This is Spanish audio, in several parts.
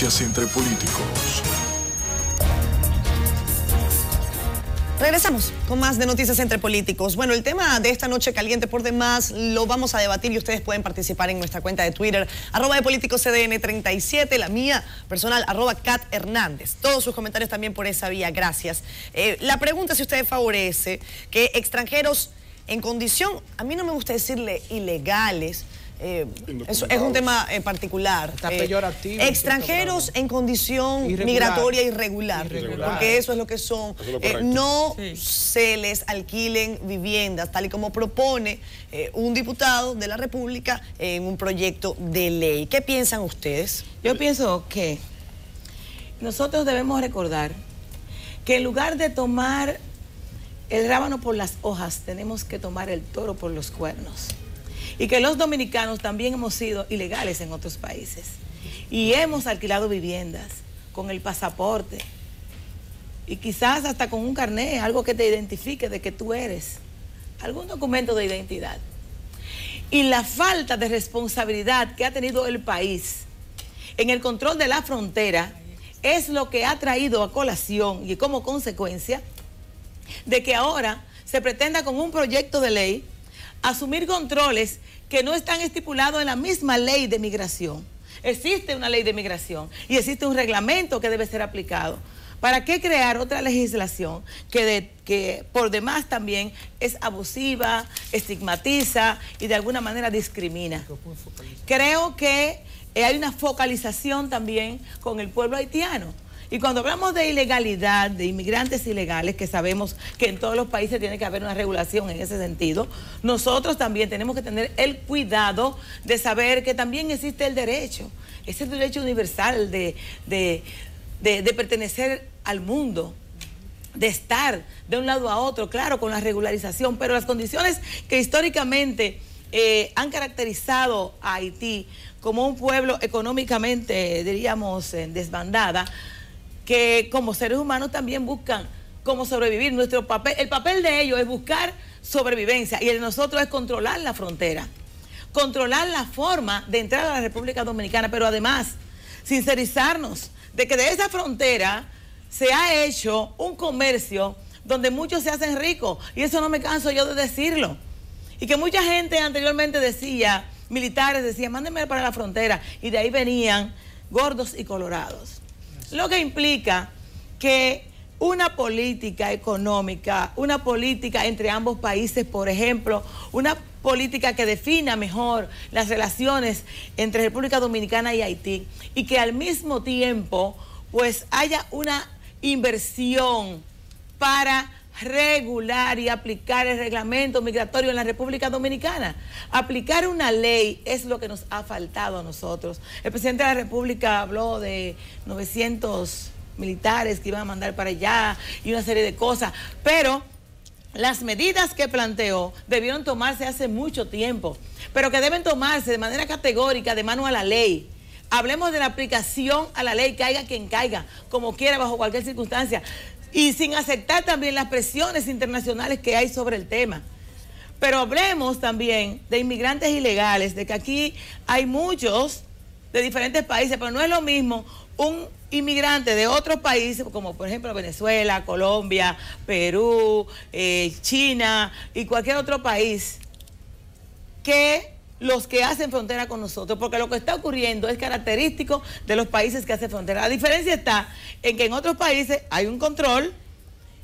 Noticias entre políticos. Regresamos con más de Noticias entre políticos. Bueno, el tema de esta noche caliente por demás lo vamos a debatir y ustedes pueden participar en nuestra cuenta de Twitter, @depoliticoscdn37, la mía personal, @CatHernández. Todos sus comentarios también por esa vía, gracias. La pregunta es si usted favorece que extranjeros en condición, a mí no me gusta decirle ilegales, es un tema particular. Está peyorativo. Extranjeros en condición migratoria irregular, porque eso es lo que son. No se les alquilen viviendas, tal y como propone un diputado de la República en un proyecto de ley. ¿Qué piensan ustedes? Yo pienso que nosotros debemos recordar que en lugar de tomar el rábano por las hojas, tenemos que tomar el toro por los cuernos. Y que los dominicanos también hemos sido ilegales en otros países. Y hemos alquilado viviendas con el pasaporte. Y quizás hasta con un carnet, algo que te identifique de que tú eres. Algún documento de identidad. Y la falta de responsabilidad que ha tenido el país en el control de la frontera es lo que ha traído a colación y como consecuencia de que ahora se pretenda con un proyecto de ley asumir controles que no están estipulados en la misma ley de migración. Existe una ley de migración y existe un reglamento que debe ser aplicado. ¿Para qué crear otra legislación que por demás también es abusiva, estigmatiza y de alguna manera discrimina? Creo que hay una focalización también con el pueblo haitiano. Y cuando hablamos de ilegalidad, de inmigrantes ilegales, que sabemos que en todos los países tiene que haber una regulación en ese sentido, nosotros también tenemos que tener el cuidado de saber que también existe el derecho, ese derecho universal de pertenecer al mundo, de estar de un lado a otro, claro, con la regularización, pero las condiciones que históricamente han caracterizado a Haití como un pueblo económicamente, diríamos, desbandada, que como seres humanos también buscan cómo sobrevivir. El papel de ellos es buscar sobrevivencia y el de nosotros es controlar la frontera, controlar la forma de entrar a la República Dominicana, pero además sincerizarnos de que de esa frontera se ha hecho un comercio donde muchos se hacen ricos, y eso no me canso yo de decirlo, y que mucha gente anteriormente decía, militares decían, mándenme para la frontera, y de ahí venían gordos y colorados. Lo que implica que una política económica, una política entre ambos países, por ejemplo, una política que defina mejor las relaciones entre República Dominicana y Haití, y que al mismo tiempo pues haya una inversión para regular y aplicar el reglamento migratorio en la República Dominicana. Aplicar una ley es lo que nos ha faltado a nosotros. El presidente de la República habló de 900 militares que iban a mandar para allá y una serie de cosas, pero las medidas que planteó debieron tomarse hace mucho tiempo, pero que deben tomarse de manera categórica, de mano a la ley. Hablemos de la aplicación a la ley, caiga quien caiga, como quiera, bajo cualquier circunstancia, y sin aceptar también las presiones internacionales que hay sobre el tema. Pero hablemos también de inmigrantes ilegales, de que aquí hay muchos de diferentes países, pero no es lo mismo un inmigrante de otros países, como por ejemplo Venezuela, Colombia, Perú, China y cualquier otro país, que los que hacen frontera con nosotros, porque lo que está ocurriendo es característico de los países que hacen frontera. La diferencia está en que en otros países hay un control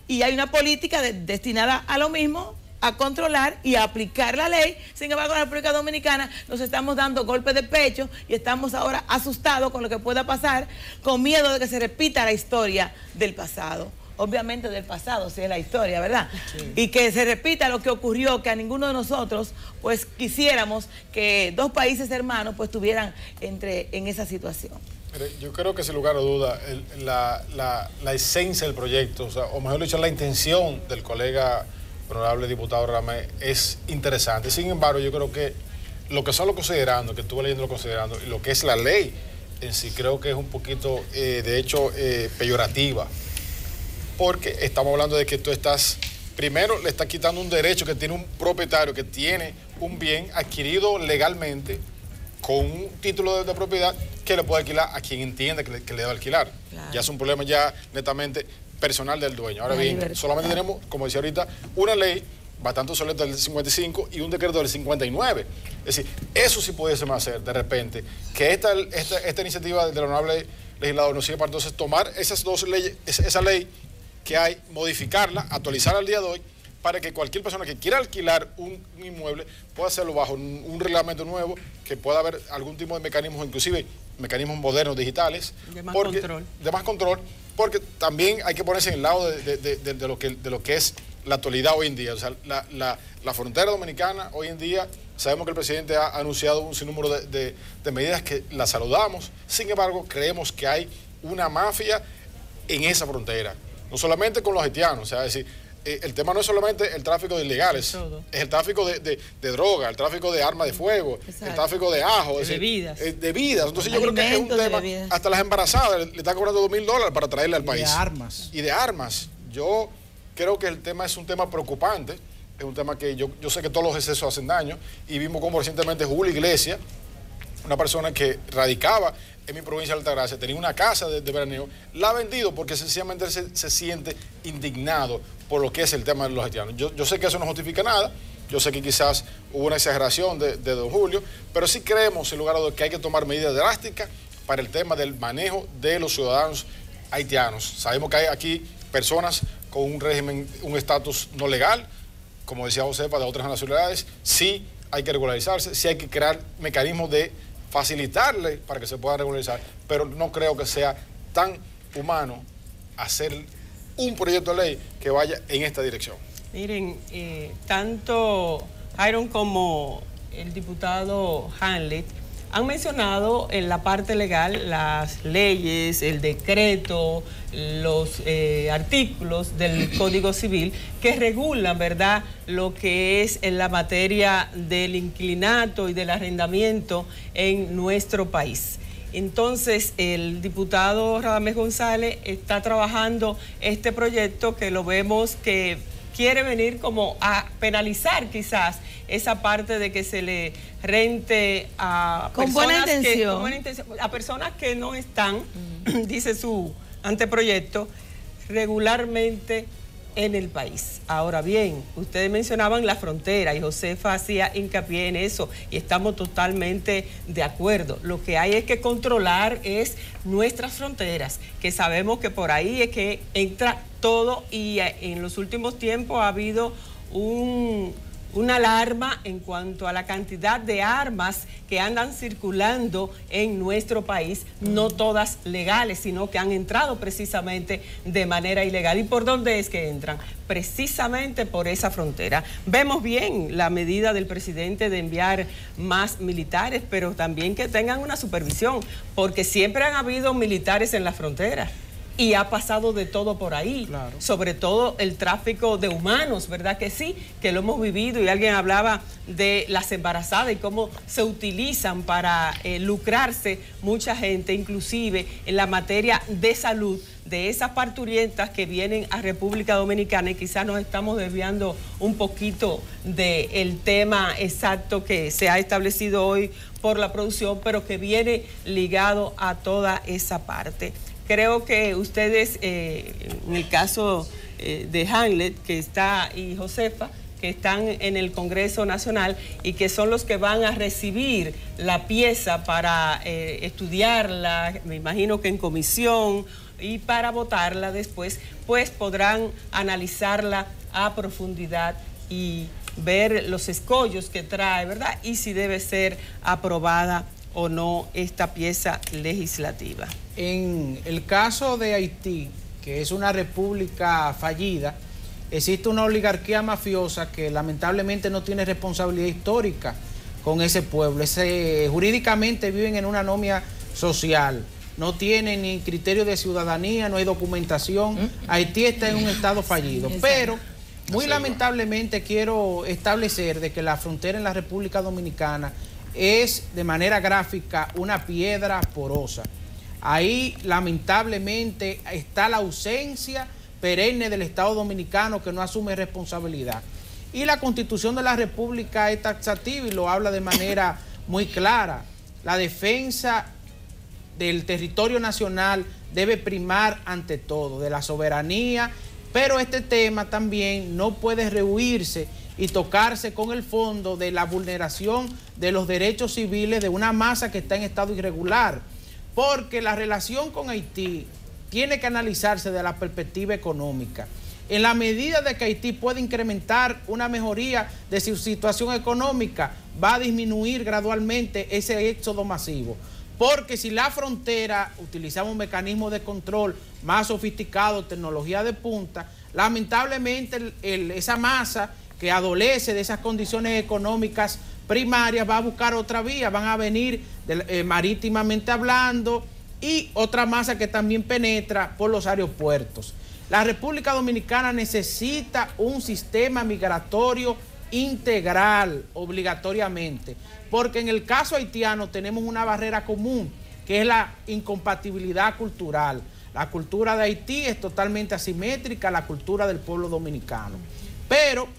y hay una política destinada a lo mismo, a controlar y a aplicar la ley. Sin embargo, en la República Dominicana nos estamos dando golpes de pecho y estamos ahora asustados con lo que pueda pasar, con miedo de que se repita la historia del pasado. Obviamente del pasado, si es la historia, ¿verdad? Sí. Y que se repita lo que ocurrió, que a ninguno de nosotros, pues quisiéramos que dos países hermanos, pues estuvieran en esa situación. Yo creo que sin lugar a duda, la esencia del proyecto, o mejor dicho, la intención del colega honorable diputado Ramé es interesante. Sin embargo, yo creo que lo que solo considerando, que estuve leyendo lo considerando, y lo que es la ley en sí, creo que es un poquito, de hecho, peyorativa. Porque estamos hablando de que tú estás, primero le estás quitando un derecho que tiene un propietario, que tiene un bien adquirido legalmente con un título de propiedad que le puede alquilar a quien entiende que le debe alquilar. Claro. Ya es un problema ya netamente personal del dueño. Ahora bien, solamente tenemos, como decía ahorita, una ley bastante obsoleta del 55 y un decreto del 59. Es decir, eso sí pudiésemos hacer de repente, que esta iniciativa del honorable legislador nos sirve para entonces tomar esas dos leyes, esa ley que hay, modificarla, actualizarla al día de hoy, para que cualquier persona que quiera alquilar un inmueble pueda hacerlo bajo un reglamento nuevo, que pueda haber algún tipo de mecanismos, inclusive mecanismos modernos digitales. De más control, porque también hay que ponerse en el lado de lo que es la actualidad hoy en día. O sea, la frontera dominicana hoy en día, sabemos que el presidente ha anunciado un sinnúmero de medidas que las saludamos. Sin embargo, creemos que hay una mafia en esa frontera. No solamente con los haitianos, o sea, es decir, el tema no es solamente el tráfico de ilegales, es el tráfico de droga, el tráfico de armas de fuego, el tráfico de ajo, de bebidas. Entonces yo creo que es un tema, hasta las embarazadas le están cobrando $2,000 para traerle al país. Y de armas. Yo creo que el tema es un tema preocupante, es un tema que yo sé que todos los excesos hacen daño, y vimos como recientemente Julio Iglesias, una persona que radicaba en mi provincia de Altagracia, tenía una casa de veraneo, la ha vendido porque sencillamente se siente indignado por lo que es el tema de los haitianos. Yo sé que eso no justifica nada, yo sé que quizás hubo una exageración de don Julio, pero sí creemos, en lugar de que hay que tomar medidas drásticas para el tema del manejo de los ciudadanos haitianos. Sabemos que hay aquí personas con un régimen, un estatus no legal, como decía Josefa, de otras nacionalidades. Sí hay que regularizarse, sí hay que crear mecanismos de facilitarle para que se pueda regularizar, pero no creo que sea tan humano hacer un proyecto de ley que vaya en esta dirección. Miren, tanto Jairon como el diputado Hamlet han mencionado en la parte legal las leyes, el decreto, los artículos del Código Civil que regulan, ¿verdad?, lo que es en la materia del inquilinato y del arrendamiento en nuestro país. Entonces, el diputado Radamés González está trabajando este proyecto que lo vemos que quiere venir como a penalizar quizás esa parte de que se le rente a personas que no están, dice su anteproyecto, regularmente en el país. Ahora bien, ustedes mencionaban la frontera y Josefa hacía hincapié en eso y estamos totalmente de acuerdo. Lo que hay es que controlar es nuestras fronteras, que sabemos que por ahí es que entra todo, y en los últimos tiempos ha habido una alarma en cuanto a la cantidad de armas que andan circulando en nuestro país, no todas legales, sino que han entrado precisamente de manera ilegal. ¿Y por dónde es que entran? Precisamente por esa frontera. Vemos bien la medida del presidente de enviar más militares, pero también que tengan una supervisión, porque siempre han habido militares en la frontera. Y ha pasado de todo por ahí, claro. Sobre todo el tráfico de humanos, ¿verdad que sí? Que lo hemos vivido, y alguien hablaba de las embarazadas y cómo se utilizan para lucrarse mucha gente, inclusive en la materia de salud, de esas parturientas que vienen a República Dominicana, y quizás nos estamos desviando un poquito del tema exacto que se ha establecido hoy por la producción, pero que viene ligado a toda esa parte. Creo que ustedes, en el caso de Hamlet, que está, y Josefa, que están en el Congreso Nacional y que son los que van a recibir la pieza para estudiarla, me imagino que en comisión, y para votarla después, pues podrán analizarla a profundidad y ver los escollos que trae, ¿verdad? Y si debe ser aprobada o no esta pieza legislativa. En el caso de Haití, que es una república fallida, existe una oligarquía mafiosa que lamentablemente no tiene responsabilidad histórica con ese pueblo. Jurídicamente viven en una anomia social, no tienen ni criterio de ciudadanía, no hay documentación. Haití está en un estado fallido. Pero muy lamentablemente quiero establecer de que la frontera en la República Dominicana es de manera gráfica una piedra porosa. Ahí lamentablemente está la ausencia perenne del Estado Dominicano, que no asume responsabilidad. Y la Constitución de la República es taxativa y lo habla de manera muy clara. la defensa del territorio nacional debe primar ante todo, de la soberanía, pero este tema también no puede rehuirse y tocarse con el fondo de la vulneración de los derechos civiles de una masa que está en estado irregular, porque la relación con Haití tiene que analizarse desde la perspectiva económica. En la medida de que Haití puede incrementar una mejoría de su situación económica, va a disminuir gradualmente ese éxodo masivo. Porque si la frontera utilizamos un mecanismo de control más sofisticado, tecnología de punta, lamentablemente esa masa que adolece de esas condiciones económicas primarias va a buscar otra vía, van a venir marítimamente hablando, y otra masa que también penetra por los aeropuertos. La República Dominicana necesita un sistema migratorio integral, obligatoriamente, porque en el caso haitiano tenemos una barrera común, que es la incompatibilidad cultural. La cultura de Haití es totalmente asimétrica a la cultura del pueblo dominicano. Pero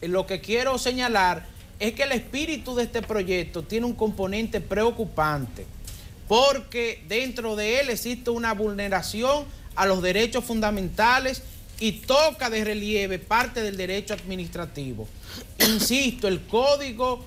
lo que quiero señalar es que el espíritu de este proyecto tiene un componente preocupante, porque dentro de él existe una vulneración a los derechos fundamentales y toca de relieve parte del derecho administrativo. Insisto, el Código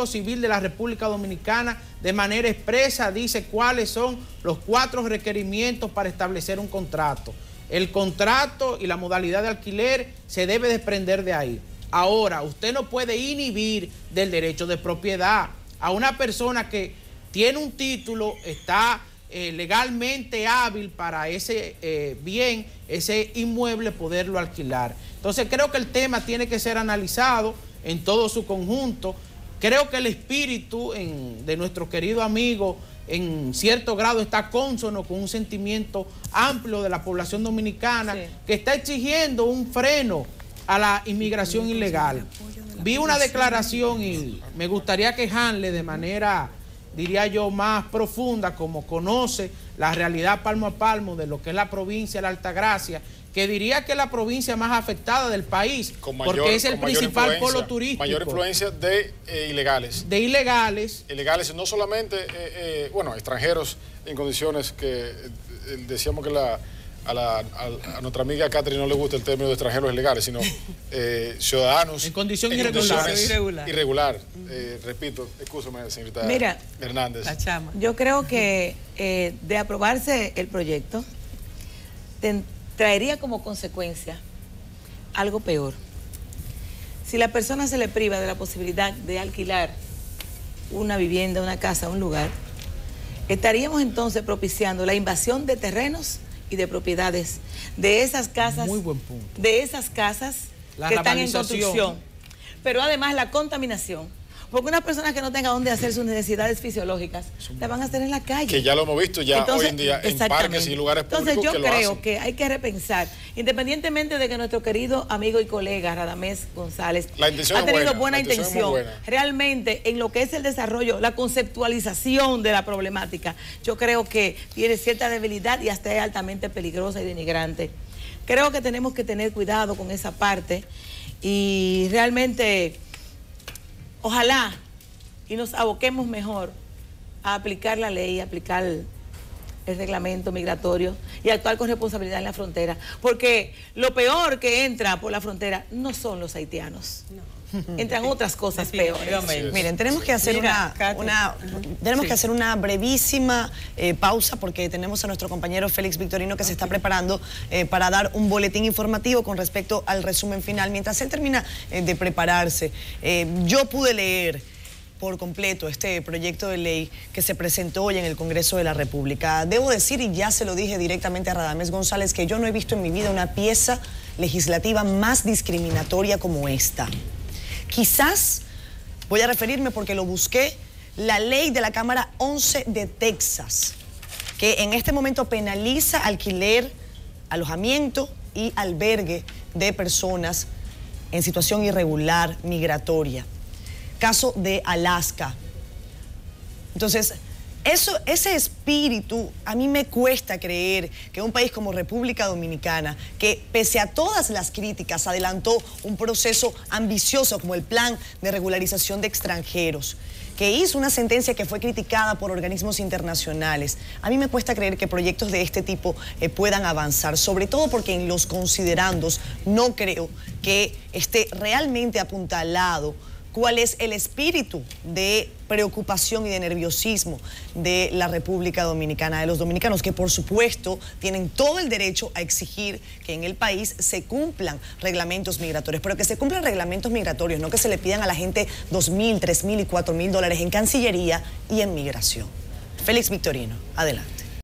Civil de la República Dominicana de manera expresa dice cuáles son los 4 requerimientos para establecer un contrato. El contrato y la modalidad de alquiler se debe desprender de ahí. Ahora, usted no puede inhibir del derecho de propiedad a una persona que tiene un título, está legalmente hábil para ese bien, ese inmueble, poderlo alquilar. Entonces creo que el tema tiene que ser analizado en todo su conjunto. Creo que el espíritu de nuestro querido amigo en cierto grado está cónsono con un sentimiento amplio de la población dominicana, que está exigiendo un freno a la inmigración ilegal. Vi una declaración y me gustaría que Hanle, de manera, diría yo, más profunda, como conoce la realidad palmo a palmo de lo que es la provincia de la Altagracia, que diría que es la provincia más afectada del país, porque es el principal polo turístico. Mayor influencia de ilegales. De ilegales. Ilegales, no solamente, bueno, extranjeros en condiciones que decíamos que a nuestra amiga Catherine no le gusta el término de extranjeros ilegales, sino ciudadanos en condición irregular. Repito, escúchame, señorita Hernández. Yo creo que de aprobarse el proyecto, traería como consecuencia algo peor. Si la persona se le priva de la posibilidad de alquilar una vivienda, una casa, un lugar, estaríamos entonces propiciando la invasión de terrenos y de propiedades de esas casas. Muy buen punto. De esas casas que están en construcción. Pero además la contaminación. Porque unas personas que no tengan dónde hacer sus necesidades fisiológicas, las van a hacer en la calle. Que ya lo hemos visto ya hoy en día en parques y lugares públicos. Entonces yo creo que hay que repensar, independientemente de que nuestro querido amigo y colega Radamés González ha tenido buena intención, realmente en lo que es el desarrollo, la conceptualización de la problemática, yo creo que tiene cierta debilidad y hasta es altamente peligrosa y denigrante. Creo que tenemos que tener cuidado con esa parte y realmente ojalá y nos aboquemos mejor a aplicar la ley, a aplicar el reglamento migratorio y actuar con responsabilidad en la frontera. Porque lo peor que entra por la frontera no son los haitianos. No. Entran otras cosas peores. Miren, tenemos que hacer una brevísima pausa porque tenemos a nuestro compañero Félix Victorino que se está preparando para dar un boletín informativo con respecto al resumen final. Mientras él termina de prepararse, yo pude leer por completo este proyecto de ley que se presentó hoy en el Congreso de la República. Debo decir, y ya se lo dije directamente a Radamés González, que yo no he visto en mi vida una pieza legislativa más discriminatoria como esta. Quizás, voy a referirme porque lo busqué, la ley de la Cámara 11 de Texas, que en este momento penaliza alquiler, alojamiento y albergue de personas en situación irregular, migratoria. Caso de Alaska. Entonces, ese espíritu, a mí me cuesta creer que un país como República Dominicana, que pese a todas las críticas adelantó un proceso ambicioso como el plan de regularización de extranjeros, que hizo una sentencia que fue criticada por organismos internacionales. A mí me cuesta creer que proyectos de este tipo puedan avanzar, sobre todo porque en los considerandos no creo que esté realmente apuntalado cuál es el espíritu de preocupación y de nerviosismo de la República Dominicana, de los dominicanos, que por supuesto tienen todo el derecho a exigir que en el país se cumplan reglamentos migratorios, pero que se cumplan reglamentos migratorios, no que se le pidan a la gente 2.000, 3.000 y 4.000 dólares en Cancillería y en Migración. Félix Victorino, adelante.